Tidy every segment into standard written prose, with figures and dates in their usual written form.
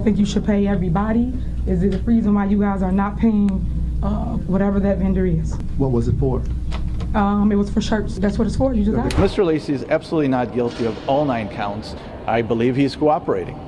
think you should pay everybody. Is it the reason why you guys are not paying whatever that vendor is? What was it for? It was for shirts. That's what it's for. You just asked. Mr. Lacey is absolutely not guilty of all 9 counts. I believe he's cooperating.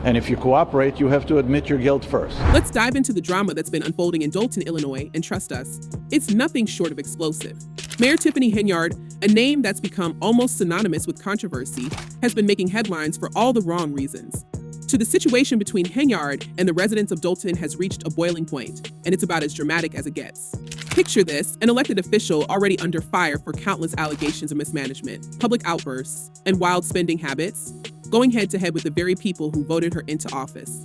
And if you cooperate, you have to admit your guilt first. Let's dive into the drama that's been unfolding in Dolton, Illinois, and trust us, it's nothing short of explosive. Mayor Tiffany Henyard, a name that's become almost synonymous with controversy, has been making headlines for all the wrong reasons. So the situation between Henyard and the residents of Dolton has reached a boiling point, and it's about as dramatic as it gets. Picture this, an elected official already under fire for countless allegations of mismanagement, public outbursts, and wild spending habits, going head-to-head with the very people who voted her into office.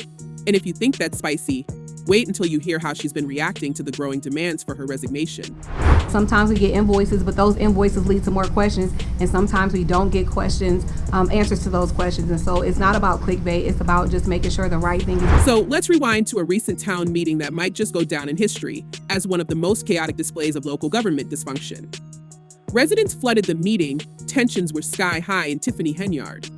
And if you think that's spicy, wait until you hear how she's been reacting to the growing demands for her resignation. Sometimes we get invoices, but those invoices lead to more questions, and sometimes we don't get answers to those questions. And so it's not about clickbait, it's about just making sure the right thing is. So let's rewind to a recent town meeting that might just go down in history as one of the most chaotic displays of local government dysfunction. Residents flooded the meeting, tensions were sky high in Tiffany Henyard.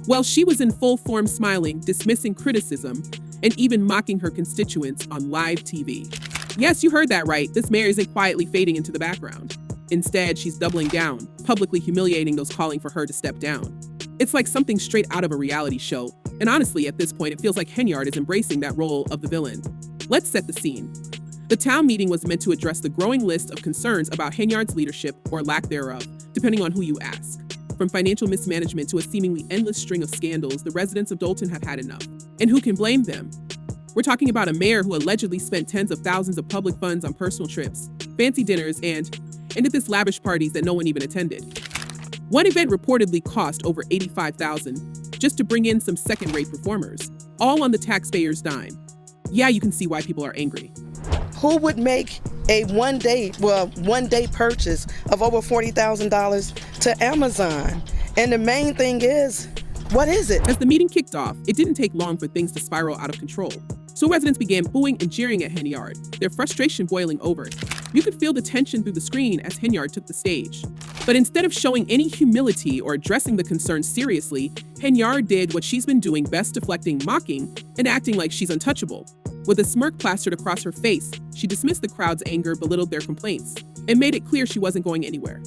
Well, she was in full form smiling, dismissing criticism, and even mocking her constituents on live TV. Yes, you heard that right. This mayor isn't quietly fading into the background. Instead, she's doubling down, publicly humiliating those calling for her to step down. It's like something straight out of a reality show. And honestly, at this point, it feels like Henyard is embracing that role of the villain. Let's set the scene. The town meeting was meant to address the growing list of concerns about Henyard's leadership or lack thereof, depending on who you ask. From financial mismanagement to a seemingly endless string of scandals, the residents of Dolton have had enough. And who can blame them? We're talking about a mayor who allegedly spent tens of thousands of public funds on personal trips, fancy dinners, and at this lavish parties that no one even attended. One event reportedly cost over $85,000 just to bring in some second-rate performers, all on the taxpayers' dime. Yeah, you can see why people are angry. Who would make a one-day purchase of over $40,000 to Amazon? And the main thing is, what is it? As the meeting kicked off, it didn't take long for things to spiral out of control. So residents began booing and jeering at Henyard, their frustration boiling over. You could feel the tension through the screen as Henyard took the stage. But instead of showing any humility or addressing the concerns seriously, Henyard did what she's been doing best, deflecting, mocking, and acting like she's untouchable. With a smirk plastered across her face, she dismissed the crowd's anger, belittled their complaints, and made it clear she wasn't going anywhere.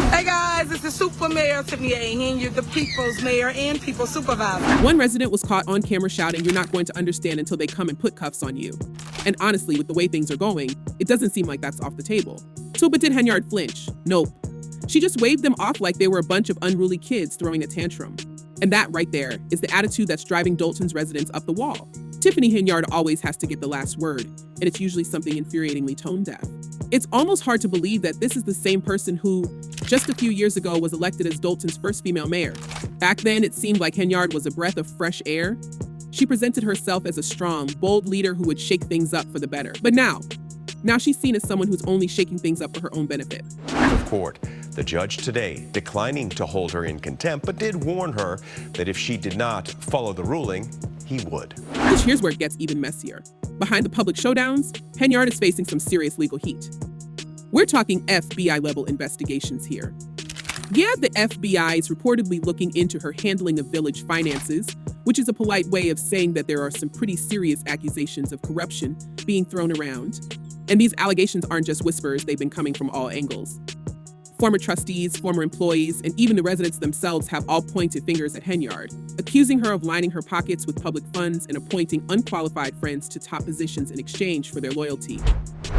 Hey guys, it's the Super Mayor Tiffany Henyard, the People's Mayor and People's Supervisor. One resident was caught on camera shouting, "You're not going to understand until they come and put cuffs on you." And honestly, with the way things are going, it doesn't seem like that's off the table. So, but did Henyard flinch? Nope. She just waved them off like they were a bunch of unruly kids throwing a tantrum. And that right there is the attitude that's driving Dolton's residents up the wall. Tiffany Henyard always has to get the last word, and it's usually something infuriatingly tone-deaf. It's almost hard to believe that this is the same person who, just a few years ago, was elected as Dolton's first female mayor. Back then, it seemed like Henyard was a breath of fresh air. She presented herself as a strong, bold leader who would shake things up for the better. But now she's seen as someone who's only shaking things up for her own benefit. Of court, the judge today declining to hold her in contempt, but did warn her that if she did not follow the ruling, he would. Which here's where it gets even messier. Behind the public showdowns, Henyard is facing some serious legal heat. We're talking FBI-level investigations here. Yeah, the FBI is reportedly looking into her handling of village finances, which is a polite way of saying that there are some pretty serious accusations of corruption being thrown around. And these allegations aren't just whispers, they've been coming from all angles. Former trustees, former employees, and even the residents themselves have all pointed fingers at Henyard, accusing her of lining her pockets with public funds and appointing unqualified friends to top positions in exchange for their loyalty.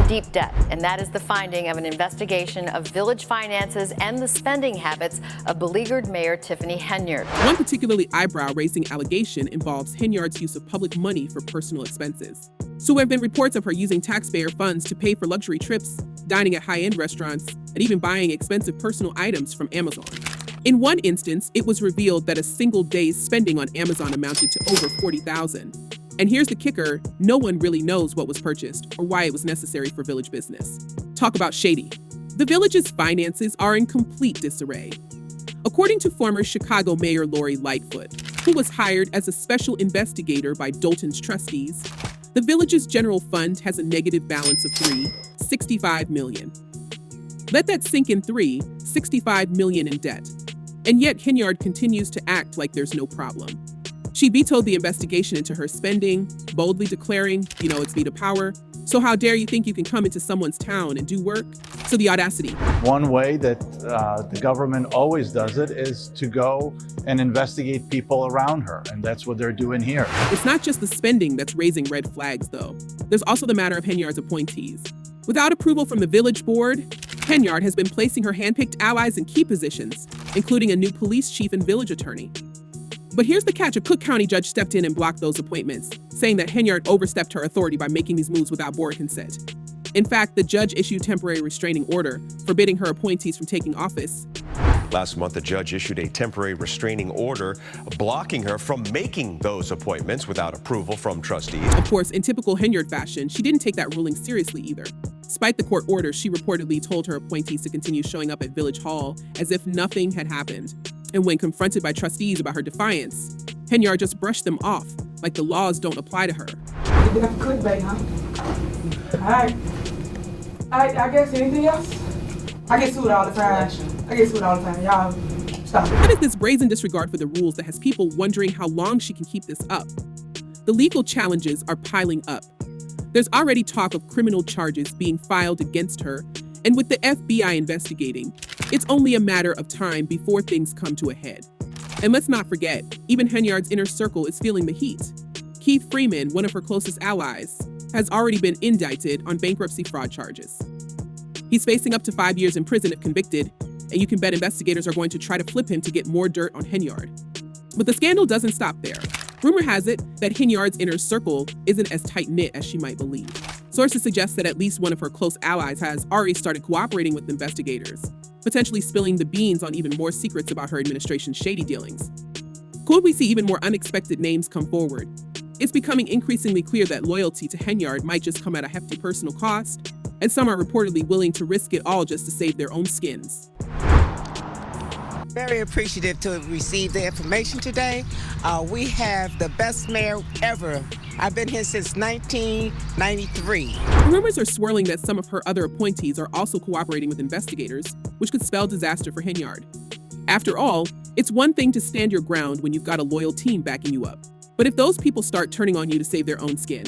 Deep debt, and that is the finding of an investigation of village finances and the spending habits of beleaguered Mayor Tiffany Henyard. One particularly eyebrow-raising allegation involves Henyard's use of public money for personal expenses. So there have been reports of her using taxpayer funds to pay for luxury trips, dining at high-end restaurants, and even buying expensive personal items from Amazon. In one instance, it was revealed that a single day's spending on Amazon amounted to over $40,000. And here's the kicker, no one really knows what was purchased or why it was necessary for village business. Talk about shady. The village's finances are in complete disarray. According to former Chicago Mayor Lori Lightfoot, who was hired as a special investigator by Dolton's trustees, the village's general fund has a negative balance of $65 million. Let that sink in, $65 million in debt. And yet Henyard continues to act like there's no problem. She vetoed the investigation into her spending, boldly declaring, it's me to power. So how dare you think you can come into someone's town and do work? So the audacity. One way that the government always does it is to go and investigate people around her, and that's what they're doing here. It's not just the spending that's raising red flags, though. There's also the matter of Henyard's appointees. Without approval from the village board, Henyard has been placing her handpicked allies in key positions, including a new police chief and village attorney. But here's the catch: a Cook County judge stepped in and blocked those appointments, saying that Henyard overstepped her authority by making these moves without board consent. In fact, the judge issued temporary restraining order, forbidding her appointees from taking office. Last month, the judge issued a temporary restraining order blocking her from making those appointments without approval from trustees. Of course, in typical Henyard fashion, she didn't take that ruling seriously either. Despite the court order, she reportedly told her appointees to continue showing up at Village Hall as if nothing had happened. And when confronted by trustees about her defiance, Henyard just brushed them off, like the laws don't apply to her. That's clickbait, huh? All right. I guess anything else? I get sued all the time. Y'all, stop it. What is this brazen disregard for the rules that has people wondering how long she can keep this up? The legal challenges are piling up. There's already talk of criminal charges being filed against her, and with the FBI investigating, it's only a matter of time before things come to a head. And let's not forget, even Henyard's inner circle is feeling the heat. Keith Freeman, one of her closest allies, has already been indicted on bankruptcy fraud charges. He's facing up to 5 years in prison if convicted, and you can bet investigators are going to try to flip him to get more dirt on Henyard. But the scandal doesn't stop there. Rumor has it that Henyard's inner circle isn't as tight-knit as she might believe. Sources suggest that at least one of her close allies has already started cooperating with investigators, potentially spilling the beans on even more secrets about her administration's shady dealings. Could we see even more unexpected names come forward? It's becoming increasingly clear that loyalty to Henyard might just come at a hefty personal cost, and some are reportedly willing to risk it all just to save their own skins. Very appreciative to receive the information today. We have the best mayor ever. I've been here since 1993. Rumors are swirling that some of her other appointees are also cooperating with investigators, which could spell disaster for Henyard. After all, it's one thing to stand your ground when you've got a loyal team backing you up. But if those people start turning on you to save their own skin,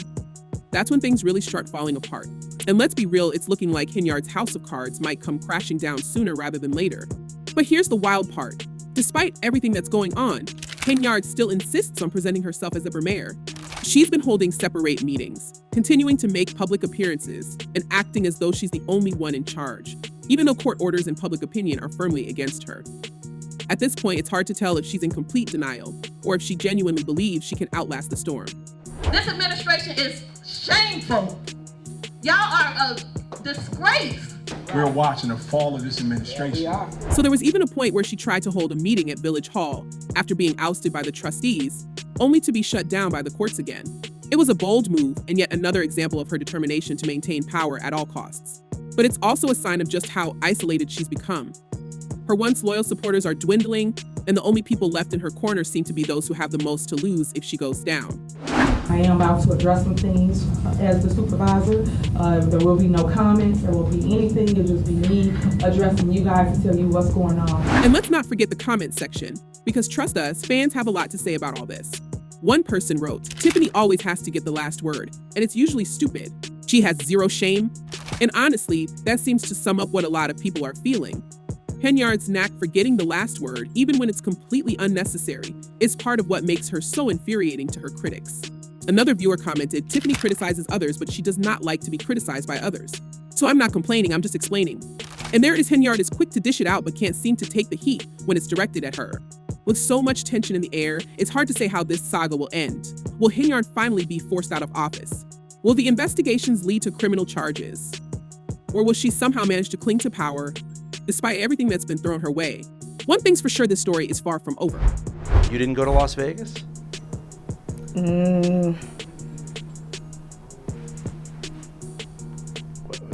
that's when things really start falling apart. And let's be real, it's looking like Henyard's house of cards might come crashing down sooner rather than later. But here's the wild part. Despite everything that's going on, Henyard still insists on presenting herself as ever mayor. She's been holding separate meetings, continuing to make public appearances, and acting as though she's the only one in charge, even though court orders and public opinion are firmly against her. At this point, it's hard to tell if she's in complete denial or if she genuinely believes she can outlast the storm. This administration is shameful. Y'all are a disgrace. We're watching the fall of this administration. So there was even a point where she tried to hold a meeting at Village Hall after being ousted by the trustees, only to be shut down by the courts again. It was a bold move and yet another example of her determination to maintain power at all costs. But it's also a sign of just how isolated she's become. Her once loyal supporters are dwindling, and the only people left in her corner seem to be those who have the most to lose if she goes down. I am about to address some things as the supervisor. There will be no comments, there will be anything, it'll just be me addressing you guys to tell you what's going on. And let's not forget the comment section, because trust us, fans have a lot to say about all this. One person wrote, "Tiffany always has to get the last word, and it's usually stupid. She has zero shame." And honestly, that seems to sum up what a lot of people are feeling. Henyard's knack for getting the last word, even when it's completely unnecessary, is part of what makes her so infuriating to her critics. Another viewer commented, "Tiffany criticizes others, but she does not like to be criticized by others. So I'm not complaining, I'm just explaining." And there it is, Henyard is quick to dish it out, but can't seem to take the heat when it's directed at her. With so much tension in the air, it's hard to say how this saga will end. Will Henyard finally be forced out of office? Will the investigations lead to criminal charges? Or will she somehow manage to cling to power, despite everything that's been thrown her way? One thing's for sure, this story is far from over. You didn't go to Las Vegas?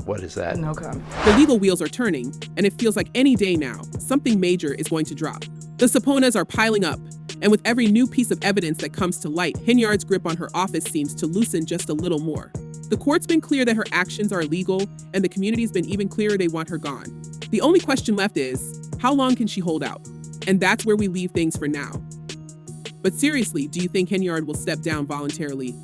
What is that? No comment. The legal wheels are turning, and it feels like any day now, something major is going to drop. The subpoenas are piling up, and with every new piece of evidence that comes to light, Henyard's grip on her office seems to loosen just a little more. The court's been clear that her actions are illegal, and the community's been even clearer they want her gone. The only question left is, how long can she hold out? And that's where we leave things for now. But seriously, do you think Henyard will step down voluntarily?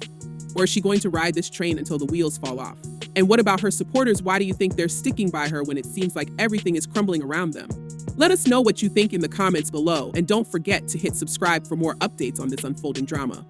Or is she going to ride this train until the wheels fall off? And what about her supporters? Why do you think they're sticking by her when it seems like everything is crumbling around them? Let us know what you think in the comments below, and don't forget to hit subscribe for more updates on this unfolding drama.